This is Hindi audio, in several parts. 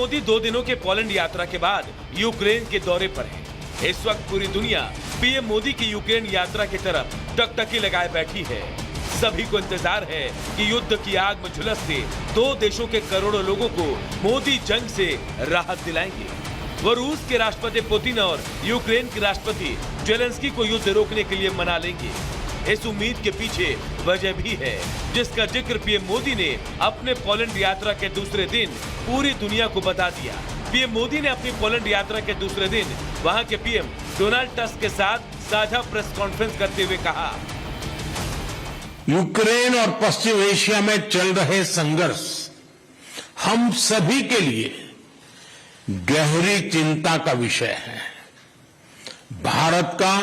मोदी 2 दिनों के पोलैंड यात्रा के बाद यूक्रेन के दौरे पर हैं। इस वक्त पूरी दुनिया पीएम मोदी की यूक्रेन यात्रा की तरफ टकटकी लगाए बैठी है। सभी को इंतजार है कि युद्ध की आग में झुलसते 2 देशों के करोड़ों लोगों को मोदी जंग से राहत दिलाएंगे। वो रूस के राष्ट्रपति पुतिन और यूक्रेन के राष्ट्रपति जेलेंस्की को युद्ध रोकने के लिए मना लेंगे। इस उम्मीद के पीछे वजह भी है, जिसका जिक्र पीएम मोदी ने अपने पोलैंड यात्रा के दूसरे दिन पूरी दुनिया को बता दिया। पीएम मोदी ने अपनी पोलैंड यात्रा के दूसरे दिन वहां के पीएम डोनाल्ड टस्क के साथ साझा प्रेस कॉन्फ्रेंस करते हुए कहा, यूक्रेन और पश्चिम एशिया में चल रहे संघर्ष हम सभी के लिए गहरी चिंता का विषय है। भारत का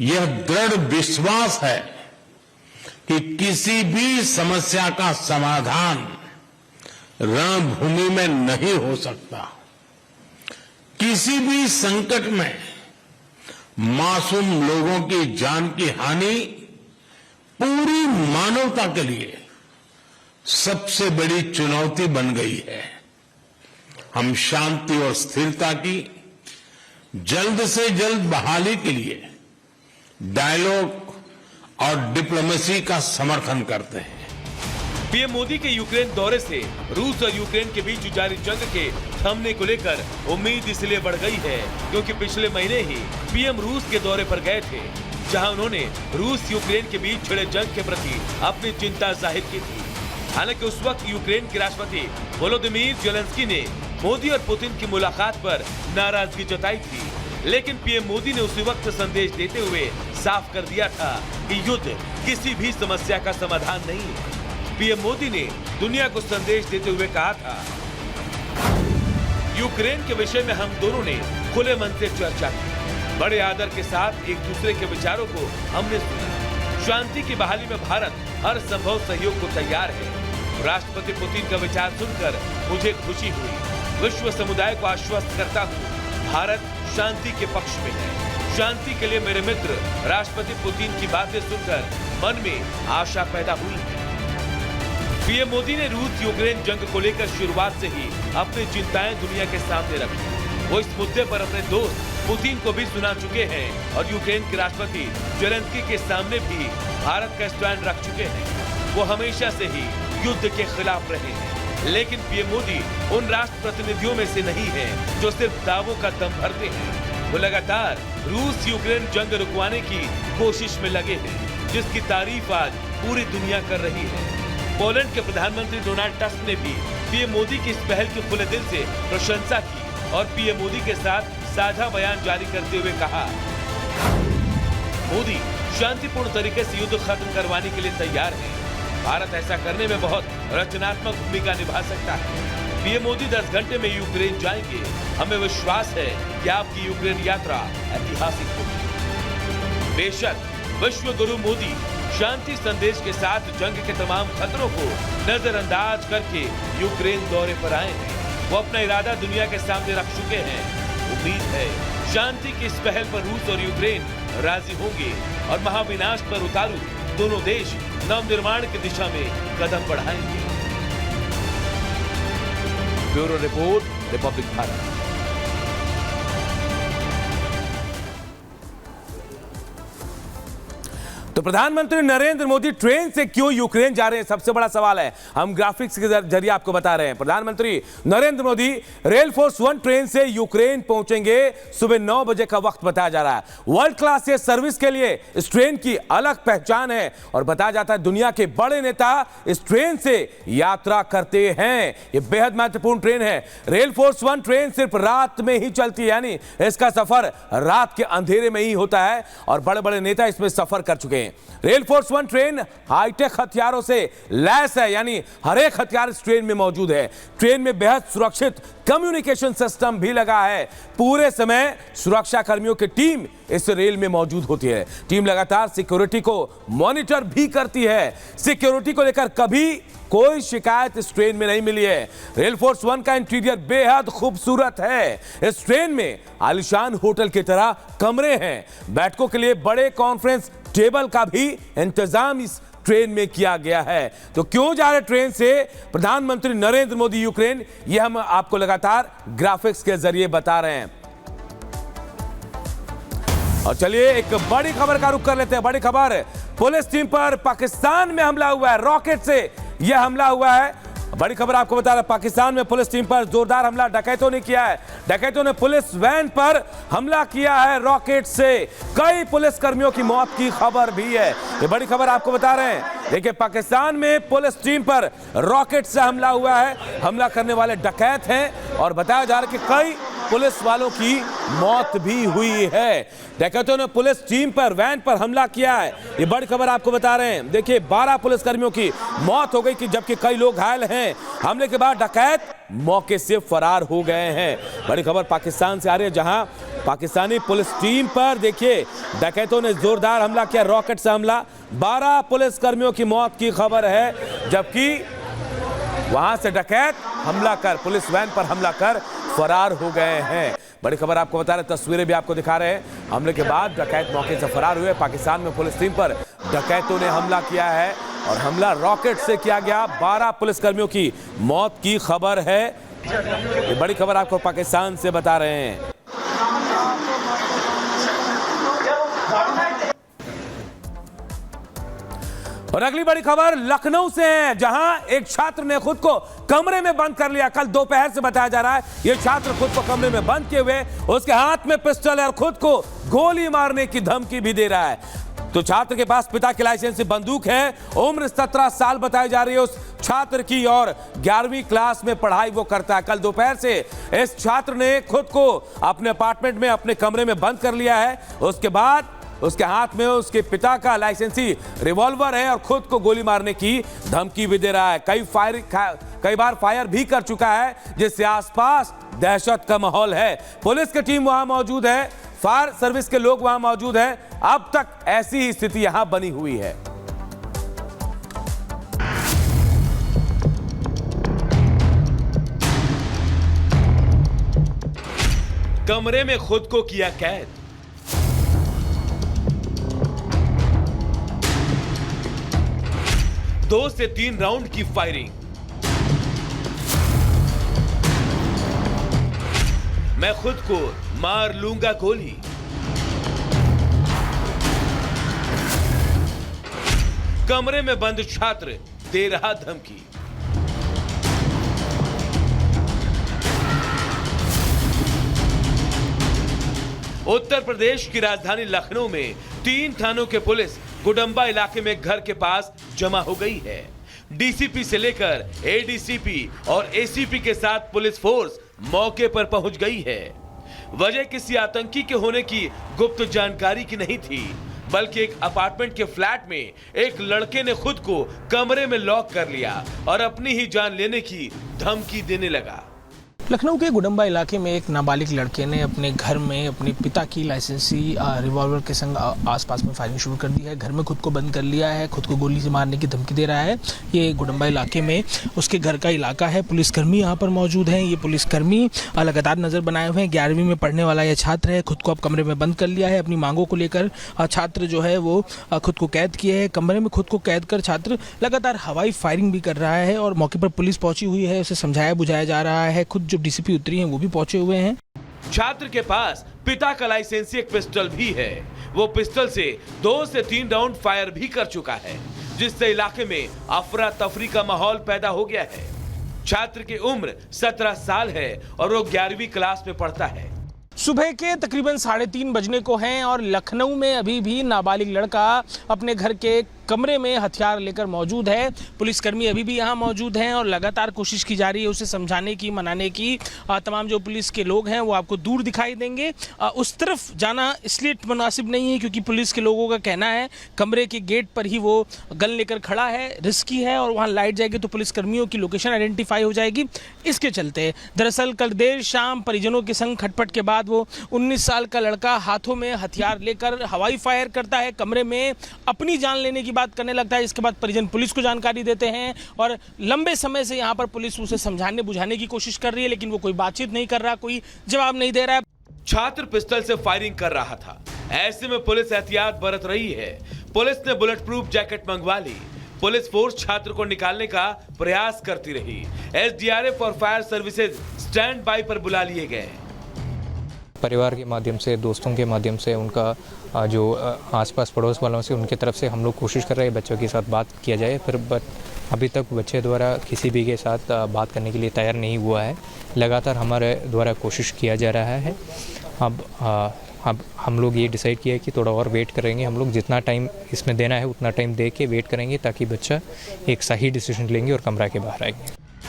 यह दृढ़ विश्वास है कि किसी भी समस्या का समाधान रणभूमि में नहीं हो सकता। किसी भी संकट में मासूम लोगों की जान की हानि पूरी मानवता के लिए सबसे बड़ी चुनौती बन गई है। हम शांति और स्थिरता की जल्द से जल्द बहाली के लिए डायलॉग और डिप्लोमेसी का समर्थन करते हैं। पीएम मोदी के यूक्रेन दौरे से रूस और यूक्रेन के बीच जारी जंग के थमने को लेकर उम्मीद इसलिए बढ़ गई है क्योंकि पिछले महीने ही पीएम रूस के दौरे पर गए थे, जहां उन्होंने रूस यूक्रेन के बीच छिड़े जंग के प्रति अपनी चिंता जाहिर की थी। हालांकि उस वक्त यूक्रेन के राष्ट्रपति वोलोदिमीर जेलेंस्की ने मोदी और पुतिन की मुलाकात पर नाराजगी जताई थी, लेकिन पीएम मोदी ने उसी वक्त संदेश देते हुए साफ कर दिया था कि युद्ध किसी भी समस्या का समाधान नहीं है। पीएम मोदी ने दुनिया को संदेश देते हुए कहा था, यूक्रेन के विषय में हम दोनों ने खुले मन से चर्चा की। बड़े आदर के साथ एक दूसरे के विचारों को हमने सुना। शांति की बहाली में भारत हर संभव सहयोग को तैयार है। राष्ट्रपति पुतिन का विचार सुनकर मुझे खुशी हुई। विश्व समुदाय को आश्वस्त करता हूँ, भारत शांति के पक्ष में है। शांति के लिए मेरे मित्र राष्ट्रपति पुतिन की बातें सुनकर मन में आशा पैदा हुई है। पीएम मोदी ने रूस यूक्रेन जंग को लेकर शुरुआत से ही अपनी चिंताएं दुनिया के सामने रखी। वो इस मुद्दे पर अपने दोस्त पुतिन को भी सुना चुके हैं और यूक्रेन के राष्ट्रपति जेलेंस्की के सामने भी भारत का स्टैंड रख चुके हैं। वो हमेशा से ही युद्ध के खिलाफ रहे हैं, लेकिन पीएम मोदी उन राष्ट्र प्रतिनिधियों में से नहीं है जो सिर्फ दावों का दम भरते हैं। वो लगातार रूस यूक्रेन जंग रुकवाने की कोशिश में लगे हैं, जिसकी तारीफ आज पूरी दुनिया कर रही है। पोलैंड के प्रधानमंत्री डोनाल्ड टस्क ने भी पीएम मोदी की इस पहल की खुले दिल से प्रशंसा की और पीएम मोदी के साथ साझा बयान जारी करते हुए कहा, मोदी शांतिपूर्ण तरीके से युद्ध खत्म करवाने के लिए तैयार है। भारत ऐसा करने में बहुत रचनात्मक भूमिका निभा सकता है। पीएम मोदी 10 घंटे में यूक्रेन जाएंगे। हमें विश्वास है कि आपकी यूक्रेन यात्रा ऐतिहासिक होगी। बेशक विश्व गुरु मोदी शांति संदेश के साथ जंग के तमाम खतरों को नजरअंदाज करके यूक्रेन दौरे पर आए हैं। वो अपना इरादा दुनिया के सामने रख चुके हैं। उम्मीद है शांति की इस पहल पर रूस और यूक्रेन राजी होंगे और महाविनाश पर उतारू दोनों देश नवनिर्माण की दिशा में कदम बढ़ाएंगे। Bureau report, Republic Bharat. तो प्रधानमंत्री नरेंद्र मोदी ट्रेन से क्यों यूक्रेन जा रहे हैं, सबसे बड़ा सवाल है। हम ग्राफिक्स के जरिए आपको बता रहे हैं। प्रधानमंत्री Narendra Modi rail force 1 train से यूक्रेन पहुंचेंगे। सुबह 9 बजे का वक्त बताया जा रहा है। वर्ल्ड क्लास ये सर्विस के लिए इस ट्रेन की अलग पहचान है और बताया जाता है दुनिया के बड़े नेता इस ट्रेन से यात्रा करते हैं। ये बेहद महत्वपूर्ण ट्रेन है। रेल फोर्स 1 ट्रेन सिर्फ रात में ही चलती है, यानी इसका सफर रात के अंधेरे में ही होता है और बड़े बड़े नेता इसमें सफर कर चुके हैं। रेल फोर्स 1 ट्रेन हाईटेक हथियारों से लैस है, यानी हर एक हथियार इस ट्रेन में मौजूद है। ट्रेन में बेहद सुरक्षित कम्युनिकेशन सिस्टम भी लगा है। पूरे समय सुरक्षा कर्मियों की टीम इस रेल में मौजूद होती है। टीम लगातार सिक्योरिटी को मॉनिटर भी करती है। सिक्योरिटी को लेकर कभी कोई शिकायत इस ट्रेन में नहीं मिली है। रेल फोर्स 1 का इंटीरियर बेहद खूबसूरत है। इस ट्रेन में आलीशान होटल की तरह कमरे हैं। बैठकों के लिए बड़े कॉन्फ्रेंस टेबल का भी इंतजाम इस ट्रेन में किया गया है। तो क्यों जा रहे ट्रेन से प्रधानमंत्री नरेंद्र मोदी यूक्रेन, ये हम आपको लगातार ग्राफिक्स के जरिए बता रहे हैं। और चलिए एक बड़ी खबर का रुख कर लेते हैं। बड़ी खबर, पुलिस टीम पर पाकिस्तान में हमला हुआ है, रॉकेट से यह हमला हुआ है। बड़ी खबर आपको बता रहे हैं, पाकिस्तान में पुलिस टीम पर जोरदार हमला डकैतों ने किया है। डकैतों ने पुलिस वैन पर हमला किया है रॉकेट से। कई पुलिस कर्मियों की मौत की खबर भी है। ये बड़ी खबर आपको बता रहे हैं। देखिए, पाकिस्तान में पुलिस टीम पर रॉकेट से हमला हुआ है। हमला करने वाले डकैत हैं और बताया जा रहा है कि कई पुलिस वालों की मौत भी हुई है। डकैतों ने पुलिस टीम पर वैन पर हमला किया है। ये बड़ी खबर आपको बता रहे हैं। देखिए, 12 पुलिसकर्मियों की मौत हो गई कि जबकि कई लोग घायल हैं। हमले के बाद डकैत मौके से फरार हो गए हैं। बड़ी खबर पाकिस्तान से आ रही है, जहां पाकिस्तानी पुलिस टीम पर देखिए डकैतों ने जोरदार हमला किया, रॉकेट से हमला। 12 पुलिसकर्मियों की मौत की खबर है, जबकि वहां से डकैत हमला कर पुलिस वैन पर हमला कर फरार हो गए हैं। बड़ी खबर आपको बता रहे, तस्वीरें भी आपको दिखा रहे हैं। हमले के बाद डकैत मौके से फरार हुए। पाकिस्तान में पुलिस टीम पर डकैतों ने हमला किया है और हमला रॉकेट से किया गया। 12 पुलिसकर्मियों की मौत की खबर है। ये बड़ी खबर आपको पाकिस्तान से बता रहे हैं। और अगली बड़ी खबर लखनऊ से है, जहां एक छात्र ने खुद को कमरे में बंद कर लिया। कल दोपहर से बताया जा रहा है यह छात्र खुद को कमरे में बंद किए हुए, उसके हाथ में पिस्टल है और खुद को गोली मारने की धमकी भी दे रहा है। तो छात्र के पास पिता की लाइसेंसी बंदूक है। उम्र 17 साल बताई जा रही है उस छात्र की और 11वीं क्लास में पढ़ाई वो करता है। कल दोपहर से इस छात्र ने खुद को अपने अपार्टमेंट में अपने कमरे में बंद कर लिया है। उसके बाद उसके हाथ में उसके पिता का लाइसेंसी रिवॉल्वर है और खुद को गोली मारने की धमकी भी दे रहा है। कई बार फायर भी कर चुका है, जिससे आसपास दहशत का माहौल है। पुलिस की टीम वहां मौजूद है, फायर सर्विस के लोग वहां मौजूद हैं। अब तक ऐसी ही स्थिति यहां बनी हुई है। कमरे में खुद को किया कैद। 2 से 3 राउंड की फायरिंग। मैं खुद को मार लूंगा गोली। कमरे में बंद छात्र दे रहा धमकी। उत्तर प्रदेश की राजधानी लखनऊ में 3 थानों के पुलिस गुडम्बा इलाके में घर के पास जमा हो गई है। डीसीपी से लेकर एडीसीपी और एसीपी के साथ पुलिस फोर्स मौके पर पहुंच गई है। वजह किसी आतंकी के होने की गुप्त जानकारी की नहीं थी, बल्कि एक अपार्टमेंट के फ्लैट में एक लड़के ने खुद को कमरे में लॉक कर लिया और अपनी ही जान लेने की धमकी देने लगा। लखनऊ के गुडम्बा इलाके में एक नाबालिग लड़के ने अपने घर में अपने पिता की लाइसेंसी रिवॉल्वर के संग आसपास में फायरिंग शुरू कर दी है। घर में खुद को बंद कर लिया है, खुद को गोली से मारने की धमकी दे रहा है। ये गुडम्बा इलाके में उसके घर का इलाका है। पुलिसकर्मी यहाँ पर मौजूद हैं। ये पुलिसकर्मी लगातार नज़र बनाए हुए हैं। 11वीं में पढ़ने वाला यह छात्र है, खुद को अब कमरे में बंद कर लिया है। अपनी मांगों को लेकर छात्र जो है वो खुद को कैद किए है। कमरे में खुद को कैद कर छात्र लगातार हवाई फायरिंग भी कर रहा है और मौके पर पुलिस पहुंची हुई है, उसे समझाया बुझाया जा रहा है। खुद जो डीसीपी उतरी हैं वो भी पहुंचे हुए हैं। छात्र के पास पिता का लाइसेंसी एक पिस्टल भी है। वो पिस्टल से 2 से 3 राउंड फायर भी कर चुका है, जिससे इलाके में अफरा तफरी का माहौल पैदा हो गया है। छात्र की उम्र 17 साल है और वो 11वीं क्लास में पढ़ता है। सुबह के तकरीबन 3:30 बजने को हैं और लखनऊ में अभी भी नाबालिग लड़का अपने घर के कमरे में हथियार लेकर मौजूद है। पुलिसकर्मी अभी भी यहाँ मौजूद हैं और लगातार कोशिश की जा रही है उसे समझाने की, मनाने की। तमाम जो पुलिस के लोग हैं वो आपको दूर दिखाई देंगे। उस तरफ जाना इसलिए मुनासिब नहीं है क्योंकि पुलिस के लोगों का कहना है कमरे के गेट पर ही वो गन लेकर खड़ा है, रिस्की है और वहाँ लाइट जाएगी तो पुलिसकर्मियों की लोकेशन आइडेंटिफाई हो जाएगी। इसके चलते दरअसल कल देर शाम परिजनों के संग खटपट के बाद वो 19 साल का लड़का हाथों में हथियार लेकर हवाई फायर करता है, कमरे में अपनी जान लेने की बात करने लगता है। इसके बाद परिजन पुलिस को जानकारी देते हैं और लंबे समय से यहाँ पर पुलिस उसे समझाने बुझाने की कोशिश कर रही है, लेकिन वो कोई बातचीत नहीं कर रहा, कोई जवाब नहीं दे रहा है। छात्र पिस्टल से फायरिंग कर रहा था, ऐसे में पुलिस एहतियात बरत रही है। पुलिस ने बुलेट प्रूफ जैकेट मंगवा ली, पुलिस फोर्स छात्र को निकालने का प्रयास करती रही। एसडीआरएफ और फायर सर्विसेज स्टैंड बाय पर बुला लिए गए। परिवार के माध्यम से, दोस्तों के माध्यम से, उनका जो आसपास पड़ोस वालों से, उनकी तरफ से हम लोग कोशिश कर रहे हैं बच्चों के साथ बात किया जाए, पर अभी तक बच्चे द्वारा किसी भी के साथ बात करने के लिए तैयार नहीं हुआ है। लगातार हमारे द्वारा कोशिश किया जा रहा है। अब हम लोग ये डिसाइड किया है कि थोड़ा और वेट करेंगे। हम लोग जितना टाइम इसमें देना है उतना टाइम दे के वेट करेंगे ताकि बच्चा एक सही डिसीजन लेंगे और कमरा के बाहर आएंगे।